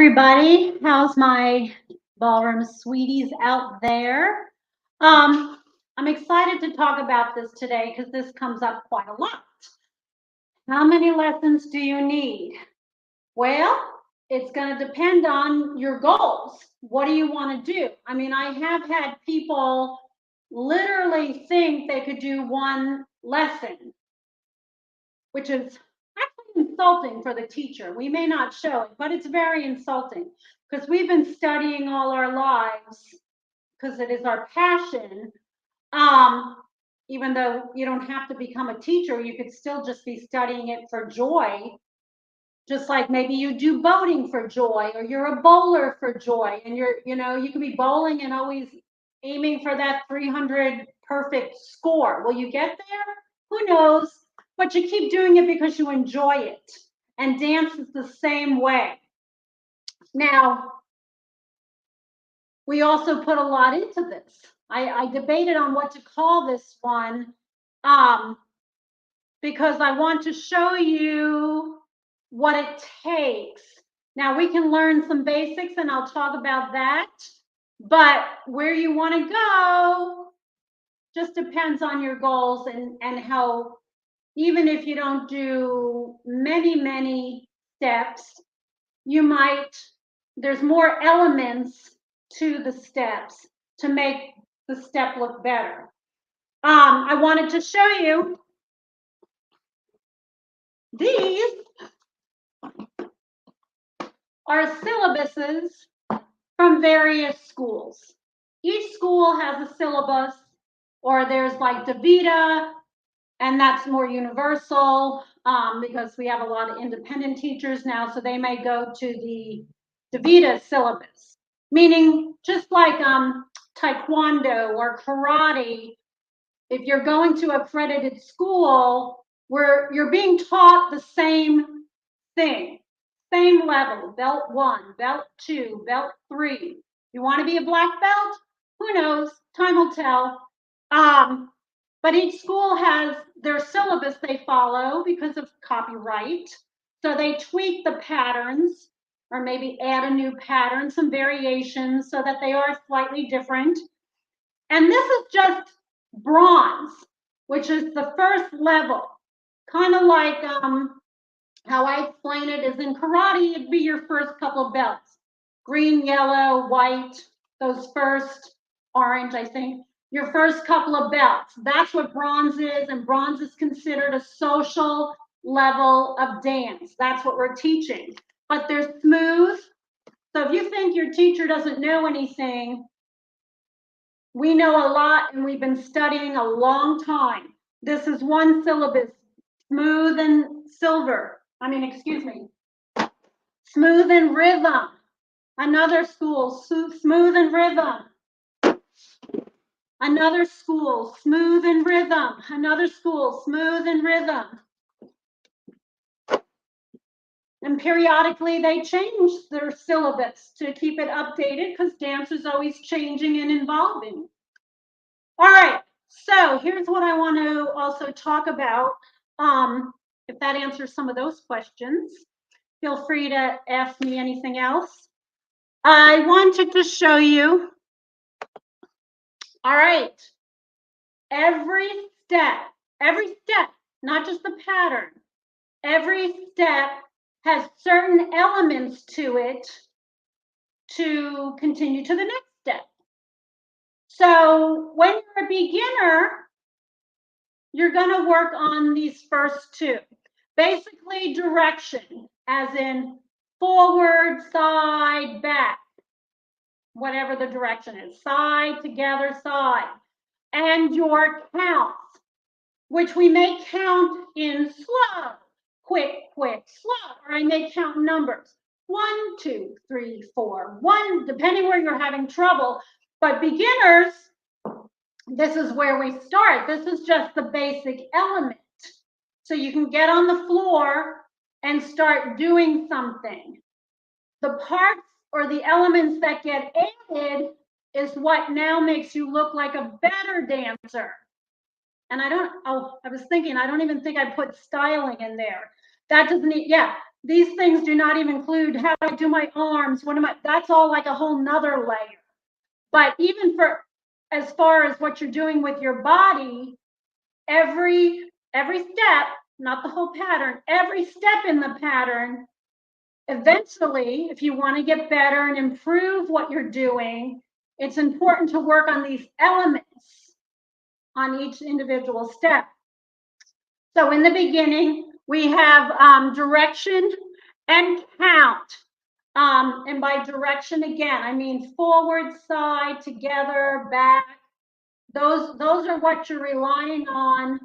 everybody. How's my ballroom sweeties out there? I'm excited to talk about this today because this comes up quite a lot. How many lessons do you need? Well, it's going to depend on your goals. What do you want to do? I mean, I have had people literally think they could do one lesson, which is actually insulting for the teacher. We may not show it, but it's very insulting because we've been studying all our lives because it is our passion. Even though you don't have to become a teacher, you could still just be studying it for joy. Just like maybe you do boating for joy, or you're a bowler for joy, and you could be bowling and always aiming for that 300 perfect score. Will you get there? Who knows? But you keep doing it because you enjoy it. And dance is the same way. Now, we also put a lot into this. I debated on what to call this one because I want to show you what it takes. Now, we can learn some basics, and I'll talk about that. But where you want to go just depends on your goals and how, even if you don't do many steps, there's more elements to the steps to make the step look better. I wanted to show you these are syllabuses from various schools. Each school has a syllabus, or there's like DaVita, and that's more universal because we have a lot of independent teachers now, so they may go to the DaVita syllabus, meaning just like Taekwondo or karate, if you're going to accredited school where you're being taught the same thing, same level, belt 1, belt 2, belt 3. You want to be a black belt? Who knows? Time will tell. But each school has their syllabus they follow because of copyright. So they tweak the patterns or maybe add a new pattern, some variations so that they are slightly different. And this is just bronze, which is the first level. Kind of like how I explain it is in karate, it'd be your first couple of belts. Green, yellow, white, those first, orange, I think. Your first couple of belts. That's what bronze is, and bronze is considered a social level of dance. That's what we're teaching. But they're smooth. So if you think your teacher doesn't know anything, we know a lot, and we've been studying a long time. This is one syllabus, smooth and silver. Smooth and rhythm. Another school, smooth and rhythm. Another school, smooth and rhythm. Another school, smooth and rhythm. And periodically they change their syllabus to keep it updated because dance is always changing and evolving. All right, so here's what I want to also talk about. If that answers some of those questions, feel free to ask me anything else. I wanted to show you, all right, every step, not just the pattern, every step has certain elements to it to continue to the next step. So when you're a beginner, you're going to work on these first two. Basically direction, as in forward, side, back, whatever the direction is, side, together, side. And your counts, which we may count in slow, quick, slow, or I may count numbers. 1, 2, 3, 4, 1, depending where you're having trouble. But beginners, this is where we start. This is just the basic element. So you can get on the floor and start doing something. The parts or the elements that get added is what now makes you look like a better dancer. And I was thinking, I don't even think I put styling in there. That doesn't, These things do not even include how do I do my arms, that's all like a whole nother layer. But even for as far as what you're doing with your body, every step, not the whole pattern, every step in the pattern, eventually, if you want to get better and improve what you're doing, it's important to work on these elements on each individual step. So in the beginning, we have direction and count. And by direction, again, I mean forward, side, together, back. Those are what you're relying on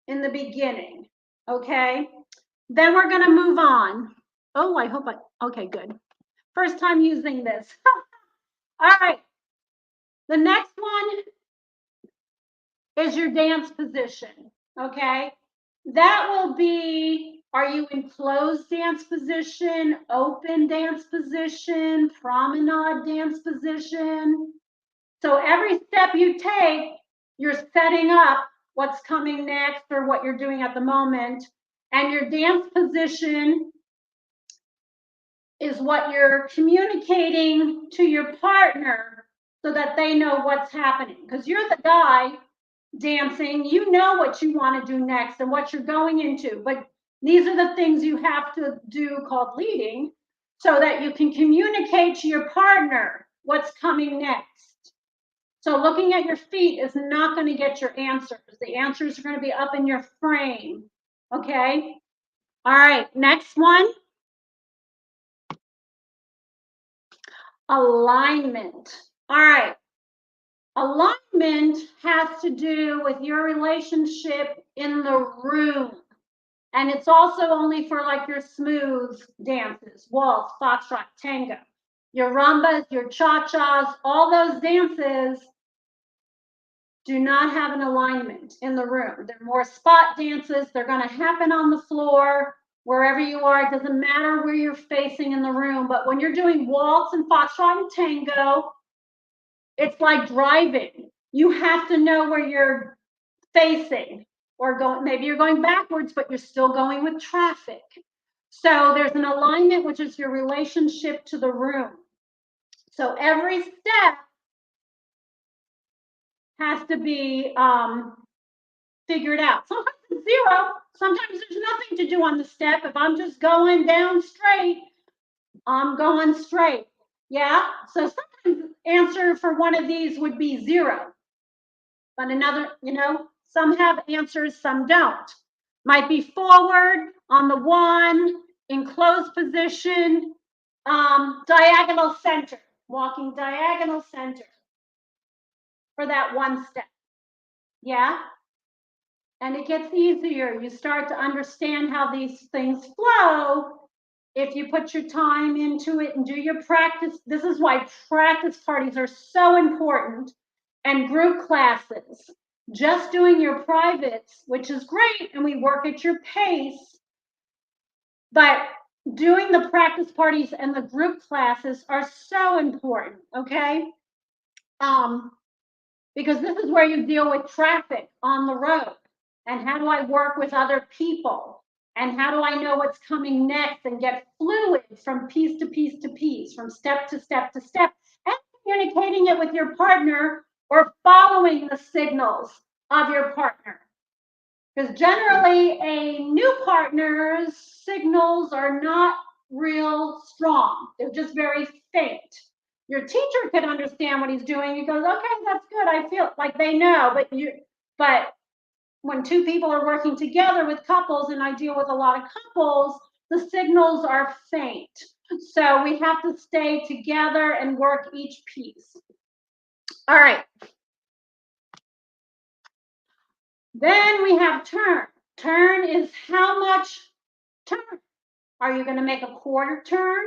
in the beginning, okay? Then we're gonna move on. Oh, okay, good. First time using this. All right, the next one is your dance position, okay? That will be, are you in closed dance position, open dance position, promenade dance position? So every step you take, you're setting up what's coming next or what you're doing at the moment. And your dance position is what you're communicating to your partner so that they know what's happening. Because you're the guy dancing, you know what you want to do next and what you're going into. But these are the things you have to do called leading so that you can communicate to your partner what's coming next. So looking at your feet is not going to get your answers. The answers are going to be up in your frame. Okay? All right, next one. Alignment. All right. Alignment has to do with your relationship in the room. And it's also only for like your smooth dances, waltz, foxtrot, tango. Your rumbas, your cha-chas, all those dances do not have an alignment in the room. They're more spot dances. They're going to happen on the floor, wherever you are. It doesn't matter where you're facing in the room. But when you're doing waltz and foxtrot and tango, it's like driving. You have to know where you're facing or going. Maybe you're going backwards, but you're still going with traffic. So there's an alignment, which is your relationship to the room. So every step has to be figured out. Sometimes it's zero. Sometimes there's nothing to do on the step. If I'm just going down straight, I'm going straight. Yeah. So sometimes the answer for one of these would be zero. But another, some have answers, some don't. Might be forward on the one, in closed position, diagonal center, walking diagonal center for that one step. Yeah. And it gets easier. You start to understand how these things flow if you put your time into it and do your practice. This is why practice parties are so important, and group classes. Just doing your privates, which is great, and we work at your pace, but doing the practice parties and the group classes are so important, okay? Because this is where you deal with traffic on the road. And how do I work with other people? And how do I know what's coming next and get fluid from piece to piece to piece, from step to step to step, and communicating it with your partner or following the signals of your partner. Because generally a new partner's signals are not real strong. They're just very faint. Your teacher could understand what he's doing. He goes, okay, that's good. I feel like they know, but when two people are working together with couples, and I deal with a lot of couples, the signals are faint. So we have to stay together and work each piece. All right. Then we have turn. Turn is how much turn. Are you going to make a quarter turn?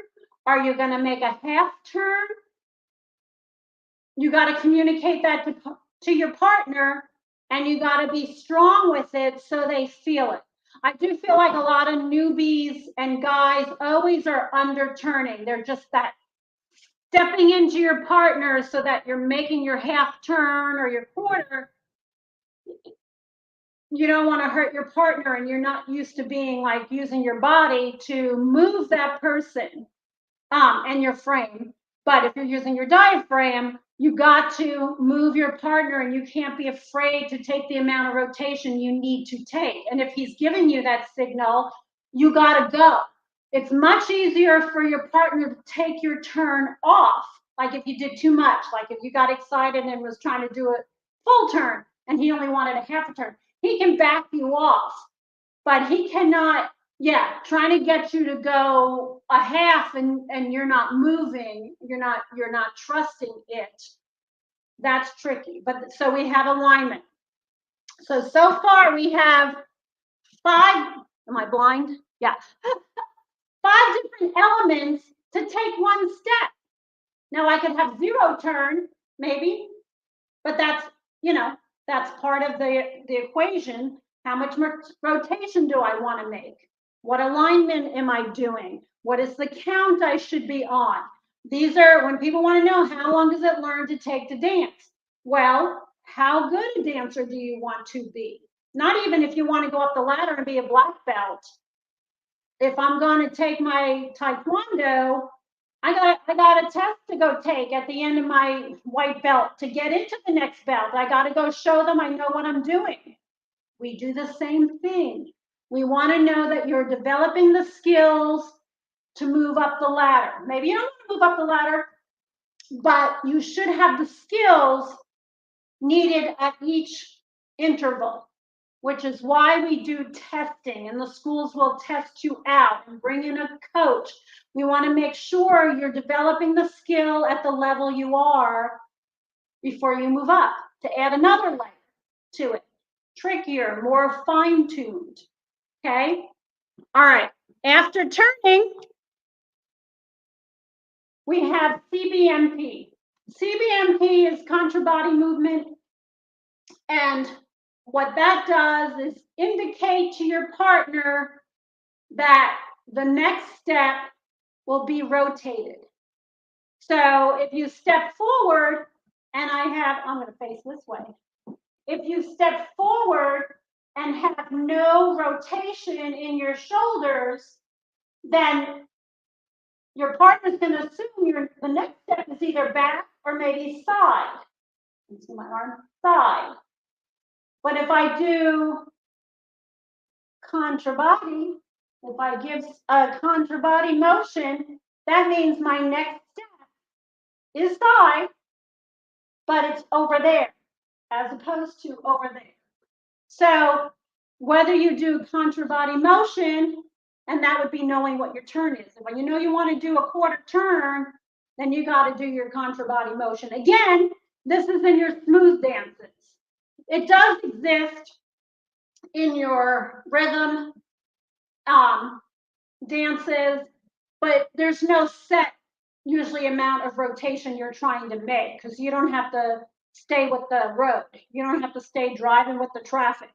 Are you going to make a half turn? You got to communicate that to your partner, and you got to be strong with it so they feel it. I do feel like a lot of newbies and guys always are under turning. They're just that stepping into your partner so that you're making your half turn or your quarter. you don't want to hurt your partner and you're not used to being like using your body to move that person and your frame. But if you're using your diaphragm, you got to move your partner and you can't be afraid to take the amount of rotation you need to take. And if he's giving you that signal, you got to go. It's much easier for your partner to take your turn off. Like if you did too much, like if you got excited and was trying to do a full turn and he only wanted a half a turn, he can back you off, but he cannot, trying to get you to go a half and you're not moving, you're not trusting it. That's tricky. But so we have alignment. So far we have 5, am I blind? Yeah. 5 different elements to take one step. Now I could have 0 turn, maybe, but that's, that's part of the equation. How much rotation do I want to make? What alignment am I doing? What is the count I should be on? These are when people want to know, how long does it learn to take to dance? Well, how good a dancer do you want to be? Not even if you want to go up the ladder and be a black belt. If I'm going to take my taekwondo, I got a test to go take at the end of my white belt to get into the next belt. I got to go show them I know what I'm doing. We do the same thing. We want to know that you're developing the skills to move up the ladder. Maybe you don't want to move up the ladder, but you should have the skills needed at each interval, which is why we do testing, and the schools will test you out and bring in a coach. We want to make sure you're developing the skill at the level you are before you move up to add another layer to it. Trickier, more fine-tuned, okay? All right, after turning, we have CBMP. CBMP is contra body movement, and what that does is indicate to your partner that the next step will be rotated. So if you step forward, and I'm going to face this way. If you step forward and have no rotation in your shoulders, then your partner's going to assume the next step is either back or maybe side. You see my arm? Side. But if I do contra body, if I give a contra body motion, that means my next step is side, but it's over there as opposed to over there. So whether you do contra body motion, and that would be knowing what your turn is. And when you know you want to do a quarter turn, then you got to do your contra body motion. Again, this is in your smooth dances. It does exist in your rhythm dances, but there's no set usually amount of rotation you're trying to make because you don't have to stay with the road. You don't have to stay driving with the traffic.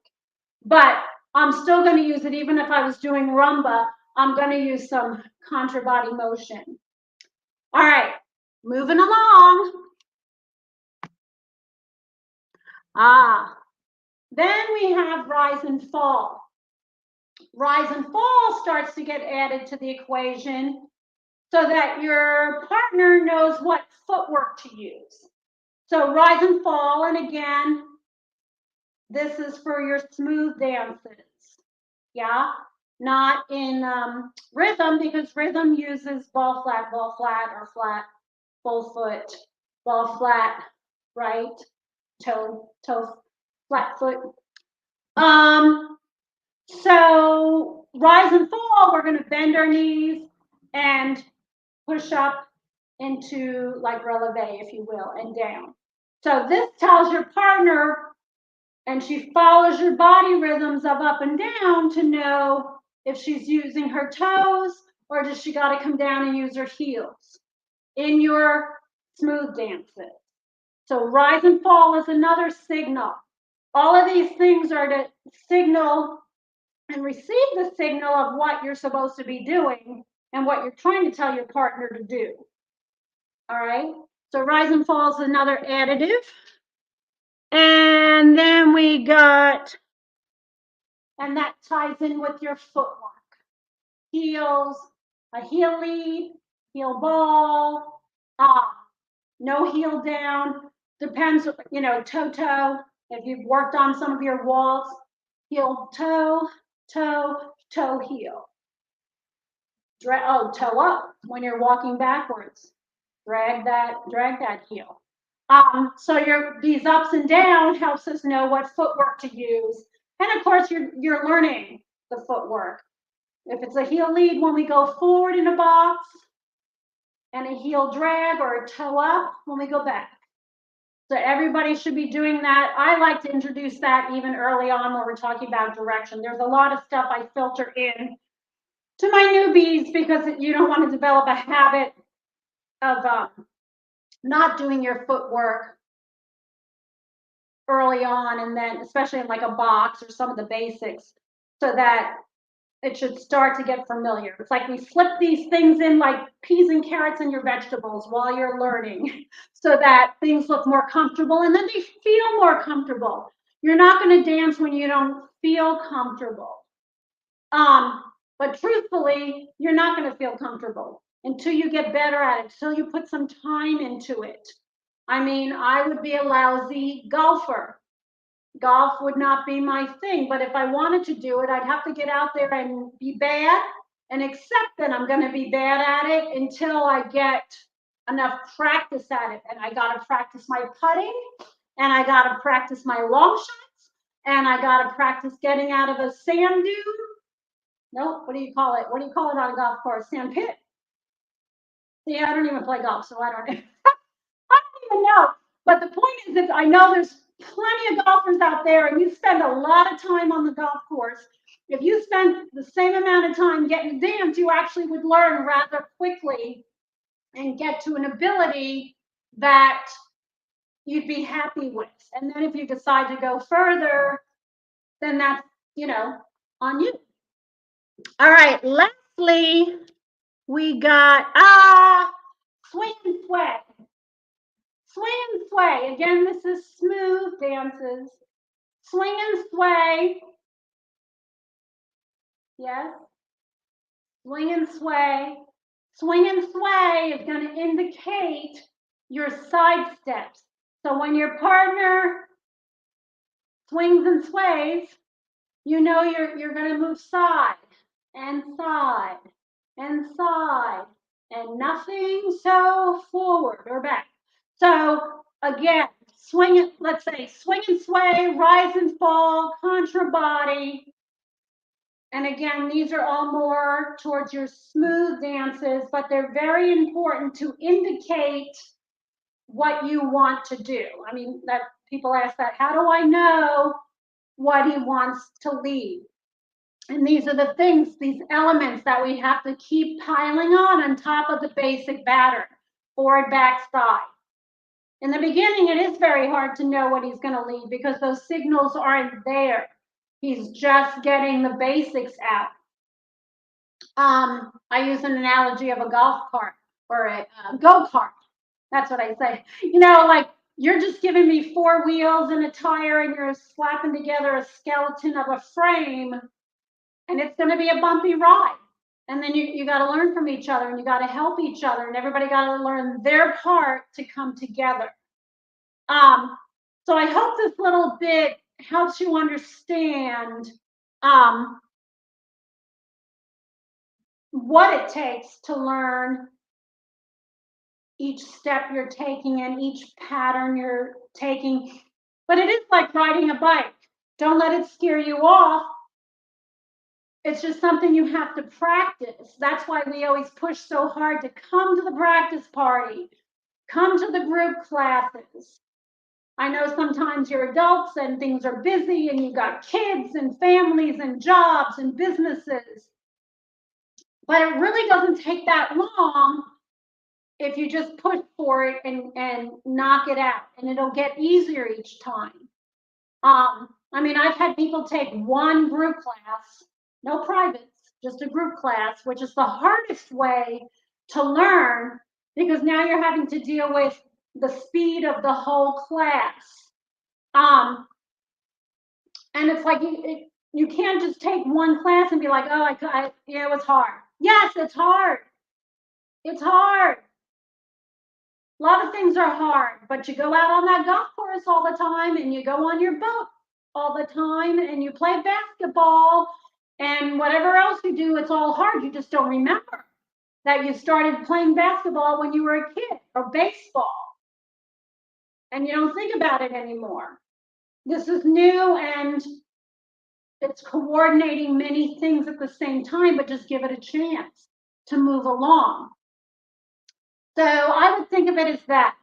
But I'm still going to use it even if I was doing rumba. I'm going to use some contra body motion. All right, moving along. Then we have rise and fall. Rise and fall starts to get added to the equation so that your partner knows what footwork to use. So rise and fall, and again, this is for your smooth dances, yeah? Not in rhythm, because rhythm uses ball flat, or flat, full foot, ball flat, right, toe, flat foot. So rise and fall, we're gonna bend our knees and push up into like releve, if you will, and down. So this tells your partner, and she follows your body rhythms of up and down to know if she's using her toes or does she got to come down and use her heels in your smooth dances. So rise and fall is another signal. All of these things are to signal and receive the signal of what you're supposed to be doing and what you're trying to tell your partner to do. All right, so rise and fall is another additive. And then we got And that ties in with your footwork. Heels, a heel lead, heel ball, no heel down. Depends, toe. If you've worked on some of your waltz, heel, toe, toe, toe, heel. Toe up when you're walking backwards. Drag that heel. So these ups and downs helps us know what footwork to use. And of course, you're learning the footwork. If it's a heel lead when we go forward in a box, and a heel drag or a toe up when we go back. So everybody should be doing that. I like to introduce that even early on when we're talking about direction. There's a lot of stuff I filter in to my newbies because you don't want to develop a habit of not doing your footwork early on, and then especially in like a box or some of the basics, so that it should start to get familiar. It's like we slip these things in like peas and carrots in your vegetables while you're learning so that things look more comfortable and then they feel more comfortable. You're not going to dance when you don't feel comfortable. But truthfully, you're not going to feel comfortable until you get better at it, until you put some time into it. I mean, I would be a lousy golfer. Golf would not be my thing, but if I wanted to do it, I'd have to get out there and be bad and accept that I'm going to be bad at it until I get enough practice at it. And I got to practice my putting, and I got to practice my long shots, and I got to practice getting out of a sand dune. Nope, what do you call it? What do you call it on a golf course? Sand pit. See, I don't even play golf, so I don't even know. But the point is that I know there's plenty of golfers out there, and you spend a lot of time on the golf course. If you spend the same amount of time getting dance, you actually would learn rather quickly and get to an ability that you'd be happy with. And then if you decide to go further, then that's, on you. All right, lastly, we got swing and sway. Swing and sway. Again, this is smooth dances. Swing and sway. Yes. Swing and sway. Swing and sway is going to indicate your side steps. So when your partner swings and sways, you know you're going to move side and side and side and nothing so forward or back. So again, swing, let's say swing and sway, rise and fall, contra body. And again, these are all more towards your smooth dances, but they're very important to indicate what you want to do. I mean, that people ask that, how do I know what he wants to lead? And these are the things, these elements that we have to keep piling on top of the basic pattern, forward, back, side. In the beginning, it is very hard to know what he's going to lead because those signals aren't there. He's just getting the basics out. I use an analogy of a golf cart or a go-kart. That's what I say. Like you're just giving me 4 wheels and a tire and you're slapping together a skeleton of a frame, and it's going to be a bumpy ride. And then you got to learn from each other, and you got to help each other, and everybody got to learn their part to come together. So I hope this little bit helps you understand what it takes to learn each step you're taking and each pattern you're taking. But it is like riding a bike. Don't let it scare you off. It's just something you have to practice. That's why we always push so hard to come to the practice party, come to the group classes. I know sometimes you're adults and things are busy and you've got kids and families and jobs and businesses. But it really doesn't take that long if you just push for it and knock it out, and it'll get easier each time. I mean, I've had people take one group class, no privates, just a group class, which is the hardest way to learn because now you're having to deal with the speed of the whole class. And it's like You can't just take one class and be like, oh, yeah, it was hard. Yes, it's hard. It's hard. A lot of things are hard, but you go out on that golf course all the time and you go on your boat all the time and you play basketball and whatever else you do, it's all hard. You just don't remember that you started playing basketball when you were a kid or baseball and you don't think about it anymore. This is new and it's coordinating many things at the same time, but just give it a chance to move along. So I would think of it as that.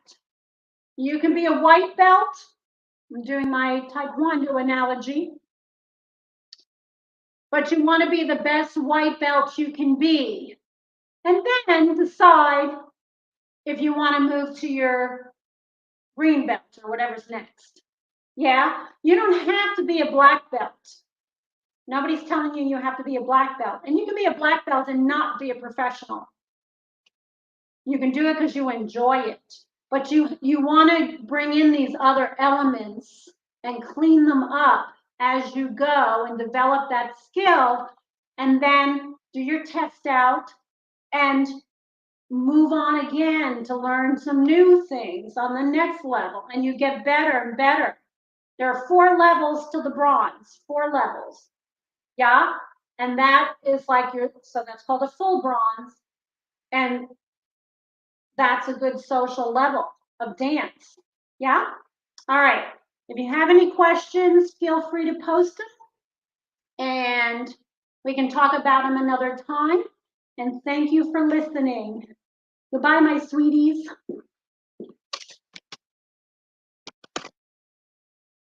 You can be a white belt. I'm doing my Taekwondo analogy. But you want to be the best white belt you can be. And then decide if you want to move to your green belt or whatever's next. Yeah, you don't have to be a black belt. Nobody's telling you you have to be a black belt. And you can be a black belt and not be a professional. You can do it because you enjoy it. But you want to bring in these other elements and clean them up as you go and develop that skill, and then do your test out and move on again to learn some new things on the next level, and you get better and better. There are 4 levels to the bronze, 4 levels. Yeah, and that is like so that's called a full bronze, and that's a good social level of dance. Yeah? All right. If you have any questions, feel free to post them and we can talk about them another time. And thank you for listening. Goodbye, my sweeties.